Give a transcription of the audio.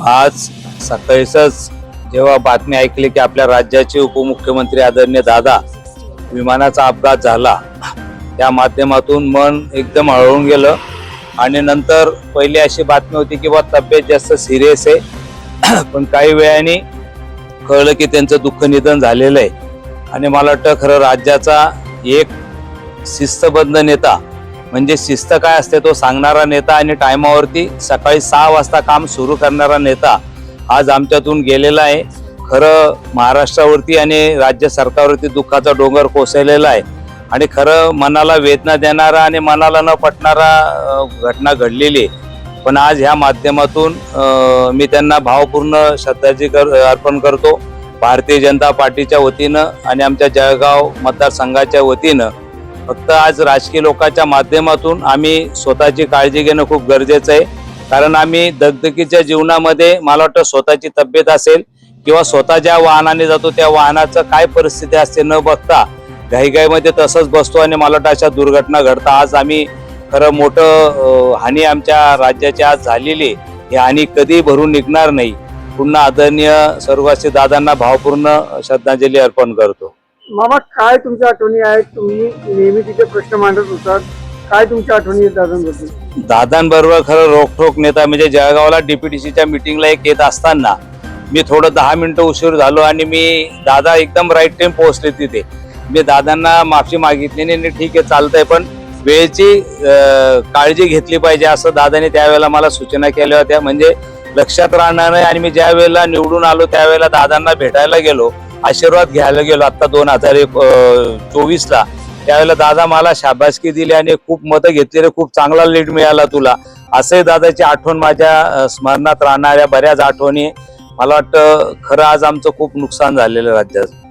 आज सकाळीच जेव्हा बातमी ऐकली की आपल्या राज्याचे उपमुख्यमंत्री आदरणीय दादा विमानाचा अपघात झाला, त्या माध्यमातून मन एकदम हळून गेलं। आणि नंतर पहिली अशी बातमी होती की बा तब्येत जास्त सिरियस आहे, पण काही वेळाने कळलं की त्यांचं दुःख निधन झालेलं आहे। आणि मला वाटतं खरं राज्याचा एक शिस्तबद्ध नेता म्हणजे शिस्त काय असते तो सांगणारा नेता आणि टायमावरती सकाळी 6 वाजता काम सुरू करणारा नेता आज आमच्यातून गेलेला आहे। खरं महाराष्ट्रावरती आणि राज्य सरकारवरती दुःखाचा डोंगर कोसळलेला आहे आणि खरं मनाला वेदना देणारा आणि मनाला न पटणारा घटना घडलेली आहे। पण आज ह्या माध्यमातून मी त्यांना भावपूर्ण श्रद्धांजली अर्पण करतो। भारतीय जनता पार्टीच्या वतीनं आणि आमच्या जळगाव मतदारसंघाच्या वतीनं फक्त आज राजकीय लोकांच्या माध्यमातून आम्ही स्वतःची काळजी घेणं खूप गरजेचं आहे। कारण आम्ही दगदगीच्या जीवनामध्ये मला वाटतं स्वतःची तब्येत असेल किंवा स्वतः ज्या वाहनाने जातो त्या वाहनाचं काय परिस्थिती असते न बघता घाईघाईमध्ये तसंच बसतो आणि मला वाटतं अशा दुर्घटना घडतात। आज आम्ही खरं मोठं हानी आमच्या राज्याची आज झालेली, ही हानी कधी भरून निघणार नाही। पुन्हा आदरणीय स्वर्गवासी दादांना भावपूर्ण श्रद्धांजली अर्पण करतो। मामा, काय तुमच्या आठवणी आहेत? तुम्ही नेहमी तिथे प्रश्न मांडत होतात, काय तुमच्या आठवणी आहेत दादांबद्दल? दादांबरोबर खरं रोखोक नेता म्हणजे जळगावला डीपीटीसीच्या मीटिंगला एक येत असताना मी थोडं 10 मिनिटं उशीर झालो आणि मी दादा एकदम राईट टाइम पोहोचले तिथे। मी दादांना माफी मागितली आणि ठीक आहे चालतंय, पण वेळेची काळजी घेतली पाहिजे असं दादाने त्यावेळेला मला सूचना केल्या होत्या, म्हणजे लक्षात राहणार नाही। आणि मी ज्या वेळेला निवडून आलो त्यावेळेला दादांना भेटायला गेलो, आशीर्वाद घ्यायला गेलो आता 2024ला, त्यावेळेला दादा मला शाबासकी दिली आणि खूप मतं घेतलेले, खूप चांगला लीड मिळाला तुला, असे दादाची आठवण माझ्या स्मरणात राहणाऱ्या बऱ्याच आठवणी। मला वाटतं खरं आज आमचं खूप नुकसान झालेलं राज्याचं।